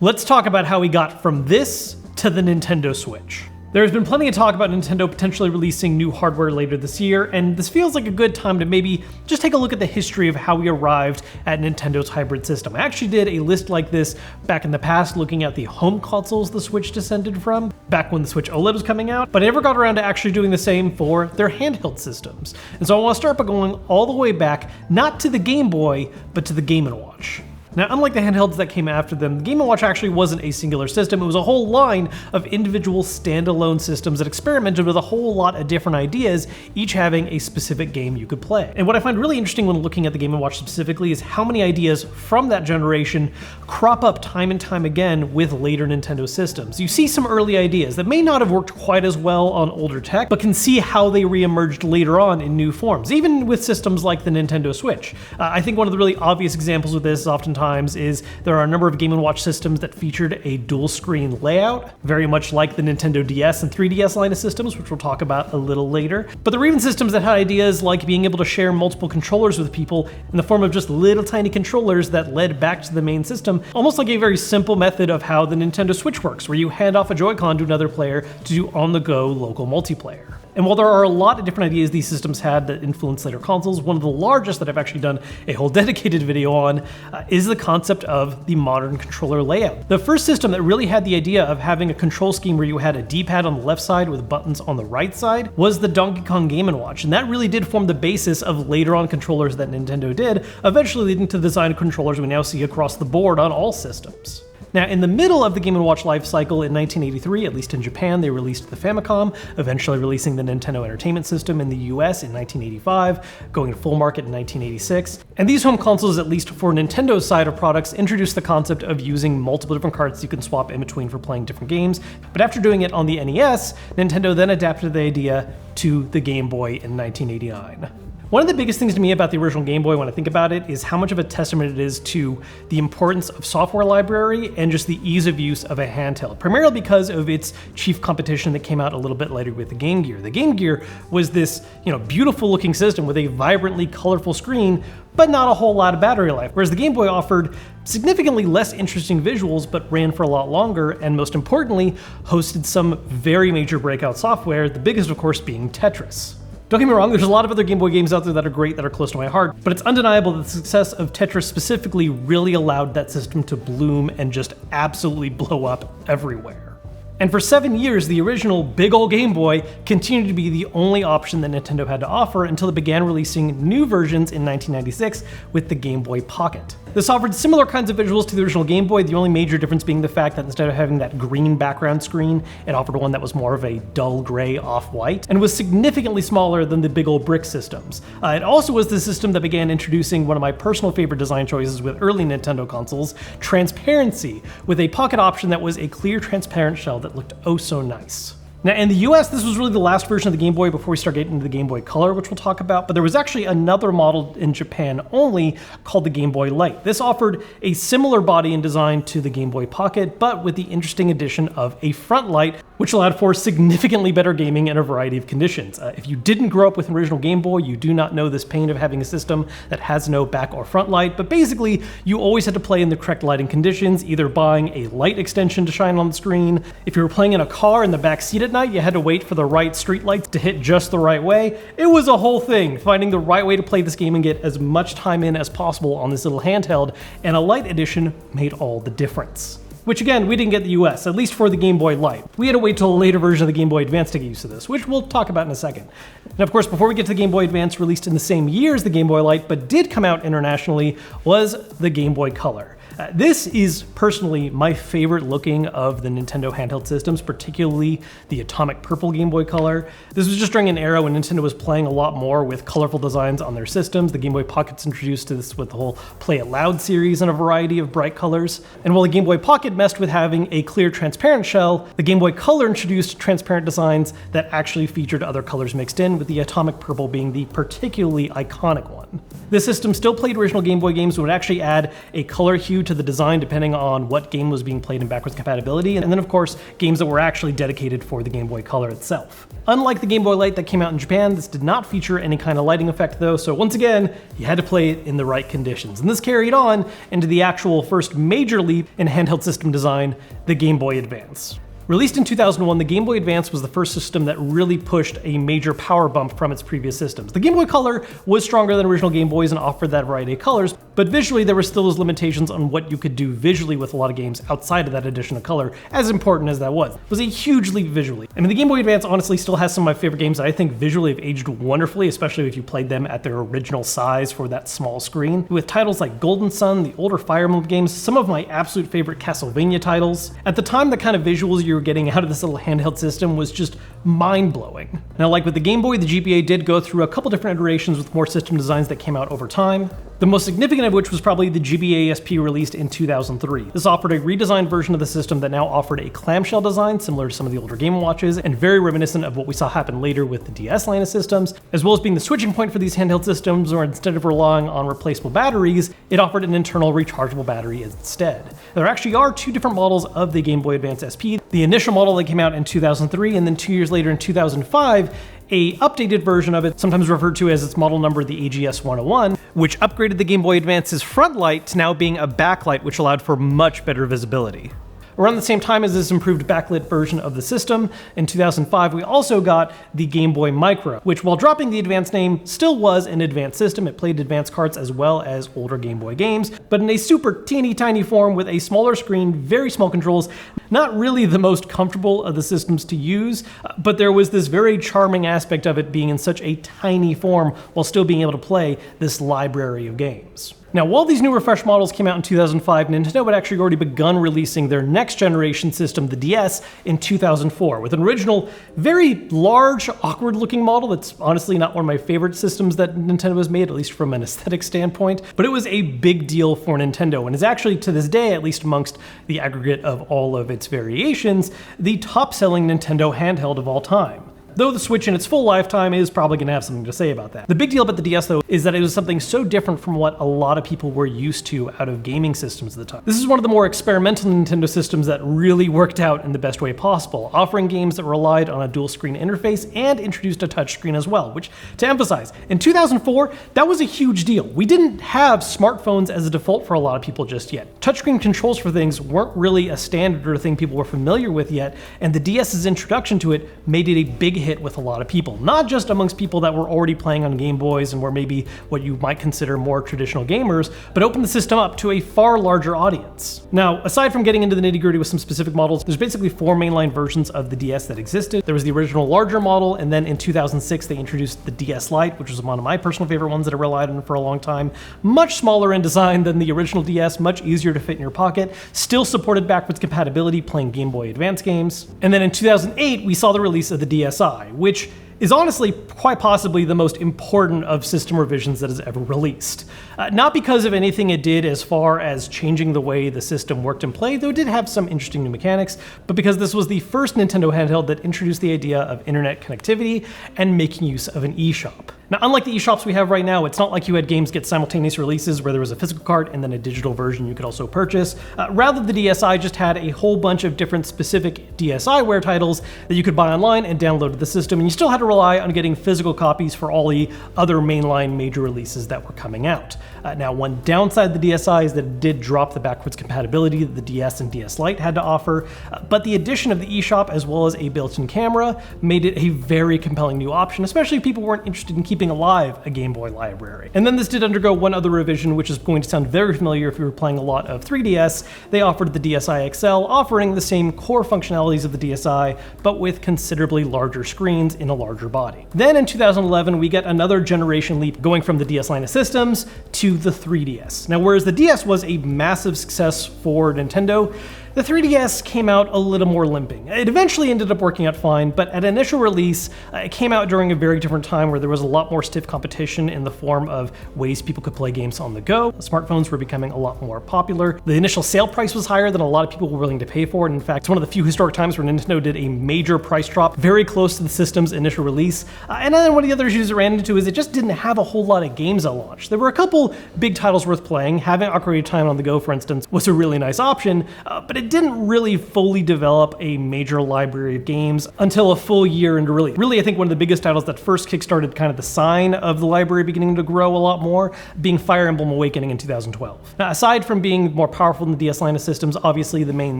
Let's talk about how we got from this to the Nintendo Switch. There's been plenty of talk about Nintendo potentially releasing new hardware later this year, and this feels like a good time to maybe just take a look at the history of how we arrived at Nintendo's hybrid system. I actually did a list like this back in the past looking at the home consoles the Switch descended from, back when the Switch OLED was coming out, but I never got around to actually doing the same for their handheld systems. And so I want to start by going all the way back, not to the Game Boy, but to the Game & Watch. Now, unlike the handhelds that came after them, the Game & Watch actually wasn't a singular system. It was a whole line of individual standalone systems that experimented with a whole lot of different ideas, each having a specific game you could play. And what I find really interesting when looking at the Game & Watch specifically is how many ideas from that generation crop up time and time again with later Nintendo systems. You see some early ideas that may not have worked quite as well on older tech, but can see how they re-emerged later on in new forms, even with systems like the Nintendo Switch. I think one of the really obvious examples of this is oftentimes is there are a number of Game & Watch systems that featured a dual screen layout, very much like the Nintendo DS and 3DS line of systems, which we'll talk about a little later. But there were even systems that had ideas like being able to share multiple controllers with people in the form of just little tiny controllers that led back to the main system, almost like a very simple method of how the Nintendo Switch works, where you hand off a Joy-Con to another player to do on-the-go local multiplayer. And while there are a lot of different ideas these systems had that influenced later consoles, one of the largest that I've actually done a whole dedicated video on is the concept of the modern controller layout. The first system that really had the idea of having a control scheme where you had a D-pad on the left side with buttons on the right side was the Donkey Kong Game & Watch, and that really did form the basis of later on controllers that Nintendo did, eventually leading to the design of controllers we now see across the board on all systems. Now, in the middle of the Game & Watch life cycle in 1983, at least in Japan, they released the Famicom, eventually releasing the Nintendo Entertainment System in the US in 1985, going to full market in 1986. And these home consoles, at least for Nintendo's side of products, introduced the concept of using multiple different carts you can swap in between for playing different games. But after doing it on the NES, Nintendo then adapted the idea to the Game Boy in 1989. One of the biggest things to me about the original Game Boy when I think about it is how much of a testament it is to the importance of software library and just the ease of use of a handheld, primarily because of its chief competition that came out a little bit later with the Game Gear. The Game Gear was this, beautiful looking system with a vibrantly colorful screen, but not a whole lot of battery life, whereas the Game Boy offered significantly less interesting visuals but ran for a lot longer, and most importantly, hosted some very major breakout software, the biggest of course being Tetris. Don't get me wrong, there's a lot of other Game Boy games out there that are great, that are close to my heart, but it's undeniable that the success of Tetris specifically really allowed that system to bloom and just absolutely blow up everywhere. And for 7 years, the original big ol' Game Boy continued to be the only option that Nintendo had to offer until it began releasing new versions in 1996 with the Game Boy Pocket. This offered similar kinds of visuals to the original Game Boy, the only major difference being the fact that instead of having that green background screen, it offered one that was more of a dull gray off-white, and was significantly smaller than the big old brick systems. It also was the system that began introducing one of my personal favorite design choices with early Nintendo consoles, transparency, with a pocket option that was a clear transparent shell that looked oh so nice. Now, in the US, this was really the last version of the Game Boy before we start getting into the Game Boy Color, which we'll talk about, but there was actually another model in Japan only called the Game Boy Light. This offered a similar body and design to the Game Boy Pocket, but with the interesting addition of a front light, which allowed for significantly better gaming in a variety of conditions. If you didn't grow up with an original Game Boy, you do not know this pain of having a system that has no back or front light, but basically, you always had to play in the correct lighting conditions, either buying a light extension to shine on the screen. If you were playing in a car in the back seat at night, you had to wait for the right street lights to hit just the right way. It was a whole thing, finding the right way to play this game and get as much time in as possible on this little handheld, and a light edition made all the difference. Which again, we didn't get in the US, at least for the Game Boy Light. We had to wait till a later version of the Game Boy Advance to get used to this, which we'll talk about in a second. And of course, before we get to the Game Boy Advance, released in the same year as the Game Boy Light, but did come out internationally, was the Game Boy Color. This is personally my favorite looking of the Nintendo handheld systems, particularly the atomic purple Game Boy Color. This was just during an era when Nintendo was playing a lot more with colorful designs on their systems. The Game Boy Pocket's introduced to this with the whole Play It Loud series in a variety of bright colors. And while the Game Boy Pocket messed with having a clear transparent shell, the Game Boy Color introduced transparent designs that actually featured other colors mixed in, with the atomic purple being the particularly iconic one. This system still played original Game Boy games, but would actually add a color hue to the design depending on what game was being played in backwards compatibility, and then of course, games that were actually dedicated for the Game Boy Color itself. Unlike the Game Boy Light that came out in Japan, this did not feature any kind of lighting effect though, so once again, you had to play it in the right conditions. And this carried on into the actual first major leap in handheld system design, the Game Boy Advance. Released in 2001, the Game Boy Advance was the first system that really pushed a major power bump from its previous systems. The Game Boy Color was stronger than original Game Boys and offered that variety of colors, but visually there were still those limitations on what you could do visually with a lot of games outside of that addition of color, as important as that was. It was a huge leap visually. I mean, the Game Boy Advance honestly still has some of my favorite games that I think visually have aged wonderfully, especially if you played them at their original size for that small screen. With titles like Golden Sun, the older Fire Emblem games, some of my absolute favorite Castlevania titles. At the time, the kind of visuals you were getting out of this little handheld system was just mind-blowing. Now, like with the Game Boy, the GBA did go through a couple different iterations with more system designs that came out over time. The most significant of which was probably the GBA SP released in 2003. This offered a redesigned version of the system that now offered a clamshell design similar to some of the older Game & Watches, and very reminiscent of what we saw happen later with the DS line of systems, as well as being the switching point for these handheld systems, where instead of relying on replaceable batteries, it offered an internal rechargeable battery instead. There actually are two different models of the Game Boy Advance SP. The initial model that came out in 2003, and then 2 years later in 2005, a updated version of it, sometimes referred to as its model number, the AGS 101, which upgraded the Game Boy Advance's front light to now being a backlight, which allowed for much better visibility. Around the same time as this improved backlit version of the system, in 2005 we also got the Game Boy Micro, which, while dropping the Advance name, still was an advanced system. It played advanced carts as well as older Game Boy games, but in a super teeny tiny form with a smaller screen, very small controls, not really the most comfortable of the systems to use, but there was this very charming aspect of it being in such a tiny form while still being able to play this library of games. Now, while these new refresh models came out in 2005, Nintendo had actually already begun releasing their next generation system, the DS, in 2004, with an original, very large, awkward-looking model that's honestly not one of my favorite systems that Nintendo has made, at least from an aesthetic standpoint, but it was a big deal for Nintendo, and is actually, to this day, at least amongst the aggregate of all of its variations, the top-selling Nintendo handheld of all time. Though the Switch in its full lifetime is probably going to have something to say about that. The big deal about the DS, though, is that it was something so different from what a lot of people were used to out of gaming systems at the time. This is one of the more experimental Nintendo systems that really worked out in the best way possible, offering games that relied on a dual screen interface and introduced a touchscreen as well, which, to emphasize, in 2004, that was a huge deal. We didn't have smartphones as a default for a lot of people just yet. Touchscreen controls for things weren't really a standard or a thing people were familiar with yet, and the DS's introduction to it made it a big hit with a lot of people, not just amongst people that were already playing on Game Boys and were maybe what you might consider more traditional gamers, but opened the system up to a far larger audience. Now, aside from getting into the nitty-gritty with some specific models, there's basically 4 mainline versions of the DS that existed. There was the original larger model, and then in 2006 they introduced the DS Lite, which was one of my personal favorite ones that I relied on for a long time. Much smaller in design than the original DS, much easier to fit in your pocket, still supported backwards compatibility playing Game Boy Advance games. And then in 2008 we saw the release of the DSi, which is honestly quite possibly the most important of system revisions that has ever released. Not because of anything it did as far as changing the way the system worked and played, though it did have some interesting new mechanics, but because this was the first Nintendo handheld that introduced the idea of internet connectivity and making use of an eShop. Now, unlike the eShops we have right now, it's not like you had games get simultaneous releases where there was a physical cart and then a digital version you could also purchase. Rather, the DSi just had a whole bunch of different specific DSiWare titles that you could buy online and download to the system, and you still had to rely on getting physical copies for all the other mainline major releases that were coming out. Now, one downside of the DSi is that it did drop the backwards compatibility that the DS and DS Lite had to offer, but the addition of the eShop as well as a built-in camera made it a very compelling new option, especially if people weren't interested in keeping alive a Game Boy library. And then this did undergo one other revision, which is going to sound very familiar if you were playing a lot of 3DS. They offered the DSi XL, offering the same core functionalities of the DSi, but with considerably larger screens in a larger body. Then in 2011, we get another generation leap, going from the DS line of systems to the 3DS. Now, whereas the DS was a massive success for Nintendo, The 3DS came out a little more limping. It eventually ended up working out fine, but at initial release, it came out during a very different time where there was a lot more stiff competition in the form of ways people could play games on the go. Smartphones were becoming a lot more popular. The initial sale price was higher than a lot of people were willing to pay for it. In fact, it's one of the few historic times where Nintendo did a major price drop very close to the system's initial release. And then one of the other issues it ran into is it just didn't have a whole lot of games at launch. There were a couple big titles worth playing. Having Ocarina of Time on the go, for instance, was a really nice option, but it didn't really fully develop a major library of games until a full year into release. Really, I think one of the biggest titles that first kickstarted kind of the sign of the library beginning to grow a lot more, being Fire Emblem Awakening in 2012. Now, aside from being more powerful than the DS line of systems, obviously the main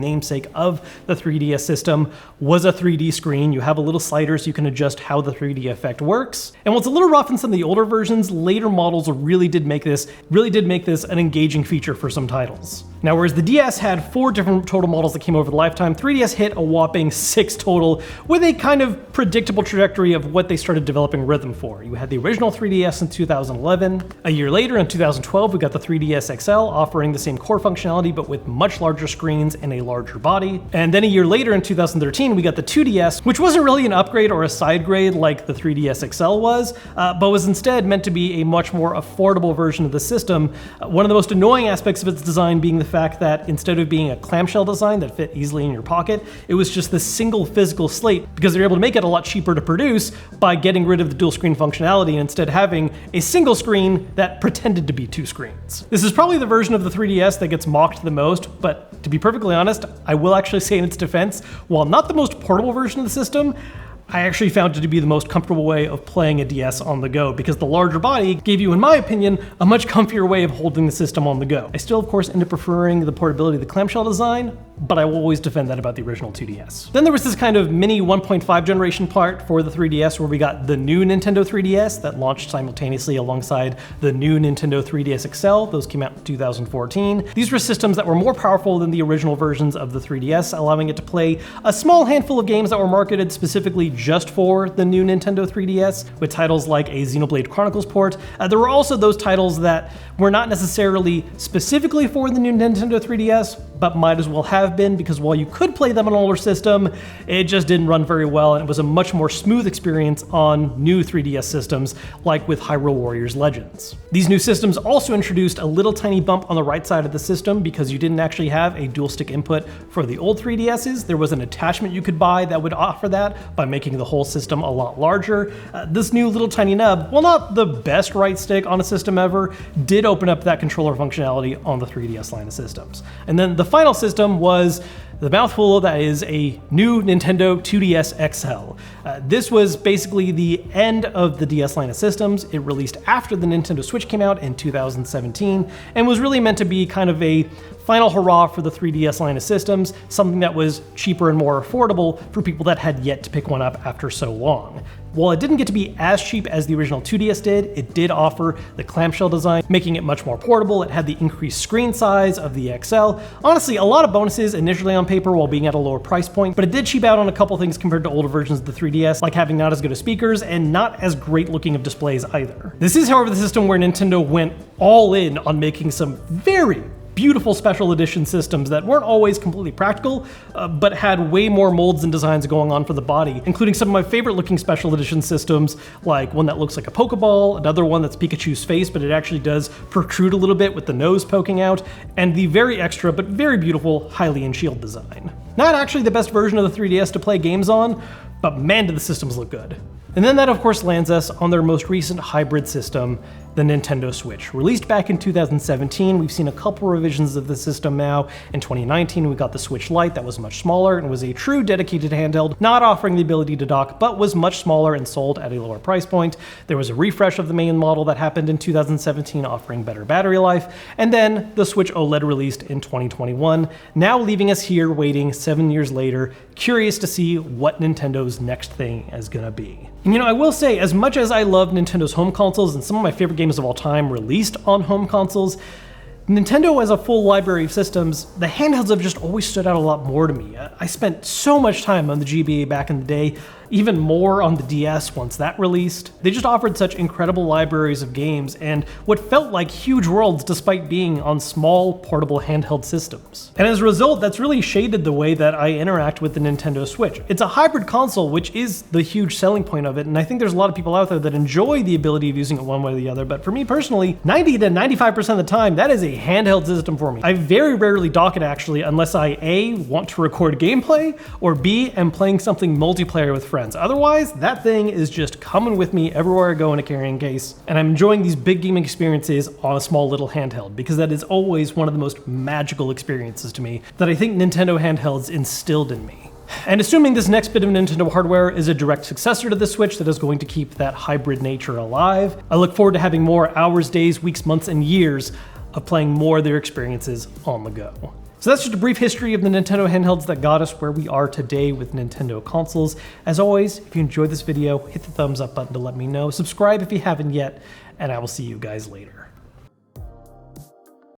namesake of the 3DS system was a 3D screen. You have a little slider so you can adjust how the 3D effect works. And what's a little rough in some of the older versions, later models really did make this an engaging feature for some titles. Now, whereas the DS had 4 different total models that came over the lifetime, 3DS hit a whopping 6 total with a kind of predictable trajectory of what they started developing rhythm for. You had the original 3DS in 2011. A year later, in 2012, we got the 3DS XL offering the same core functionality but with much larger screens and a larger body. And then a year later, in 2013, we got the 2DS, which wasn't really an upgrade or a side grade like the 3DS XL was, but was instead meant to be a much more affordable version of the system. One of the most annoying aspects of its design being the fact that instead of being a clamshell design that fit easily in your pocket, it was just this single physical slate because they're able to make it a lot cheaper to produce by getting rid of the dual screen functionality and instead having a single screen that pretended to be 2 screens. This is probably the version of the 3DS that gets mocked the most, but to be perfectly honest, I will actually say in its defense, while not the most portable version of the system, I actually found it to be the most comfortable way of playing a DS on the go because the larger body gave you, in my opinion, a much comfier way of holding the system on the go. I still, of course, end up preferring the portability of the clamshell design, but I will always defend that about the original 2DS. Then there was this kind of mini 1.5 generation part for the 3DS where we got the new Nintendo 3DS that launched simultaneously alongside the new Nintendo 3DS XL. Those came out in 2014. These were systems that were more powerful than the original versions of the 3DS, allowing it to play a small handful of games that were marketed specifically just for the new Nintendo 3DS, with titles like a Xenoblade Chronicles port. There were also those titles that were not necessarily specifically for the new Nintendo 3DS, but might as well have been because while you could play them on an older system, it just didn't run very well and it was a much more smooth experience on new 3DS systems like with Hyrule Warriors Legends. These new systems also introduced a little tiny bump on the right side of the system because you didn't actually have a dual stick input for the old 3DSs. There was an attachment you could buy that would offer that by making the whole system a lot larger. This new little tiny nub, while not the best right stick on a system ever, did open up that controller functionality on the 3DS line of systems. And then the final system was the mouthful that is a new Nintendo 2DS XL. This was basically the end of the DS line of systems. It released after the Nintendo Switch came out in 2017 and was really meant to be kind of a final hurrah for the 3DS line of systems, something that was cheaper and more affordable for people that had yet to pick one up after so long. While it didn't get to be as cheap as the original 2DS did, it did offer the clamshell design, making it much more portable. It had the increased screen size of the XL. Honestly, a lot of bonuses initially on paper while being at a lower price point, but it did cheap out on a couple things compared to older versions of the 3DS, like having not as good of speakers and not as great looking of displays either. This is, however, the system where Nintendo went all in on making some very beautiful special edition systems that weren't always completely practical, but had way more molds and designs going on for the body, including some of my favorite looking special edition systems, like one that looks like a Pokeball, another one that's Pikachu's face, but it actually does protrude a little bit with the nose poking out, and the very extra but very beautiful Hylian shield design. Not actually the best version of the 3DS to play games on, but man, do the systems look good. And then that of course lands us on their most recent hybrid system, the Nintendo Switch. Released back in 2017, we've seen a couple revisions of the system now. In 2019, we got the Switch Lite that was much smaller and was a true dedicated handheld, not offering the ability to dock, but was much smaller and sold at a lower price point. There was a refresh of the main model that happened in 2017, offering better battery life, and then the Switch OLED released in 2021, now leaving us here waiting 7 years later, curious to see what Nintendo's next thing is gonna be. And you know, I will say, as much as I love Nintendo's home consoles and some of my favorite games of all time released on home consoles, Nintendo as a full library of systems, the handhelds have just always stood out a lot more to me. I spent so much time on the GBA back in the day, even more on the DS once that released. They just offered such incredible libraries of games and what felt like huge worlds despite being on small, portable handheld systems. And as a result, that's really shaded the way that I interact with the Nintendo Switch. It's a hybrid console, which is the huge selling point of it, and I think there's a lot of people out there that enjoy the ability of using it one way or the other, but for me personally, 90 to 95% of the time, that is a handheld system for me. I very rarely dock it actually, unless I A, want to record gameplay, or B, am playing something multiplayer with friends. Otherwise, that thing is just coming with me everywhere I go in a carrying case, and I'm enjoying these big gaming experiences on a small little handheld, because that is always one of the most magical experiences to me that I think Nintendo handhelds instilled in me. And assuming this next bit of Nintendo hardware is a direct successor to the Switch that is going to keep that hybrid nature alive, I look forward to having more hours, days, weeks, months, and years of playing more of their experiences on the go. So that's just a brief history of the Nintendo handhelds that got us where we are today with Nintendo consoles. As always, if you enjoyed this video, hit the thumbs up button to let me know, subscribe if you haven't yet, and I will see you guys later.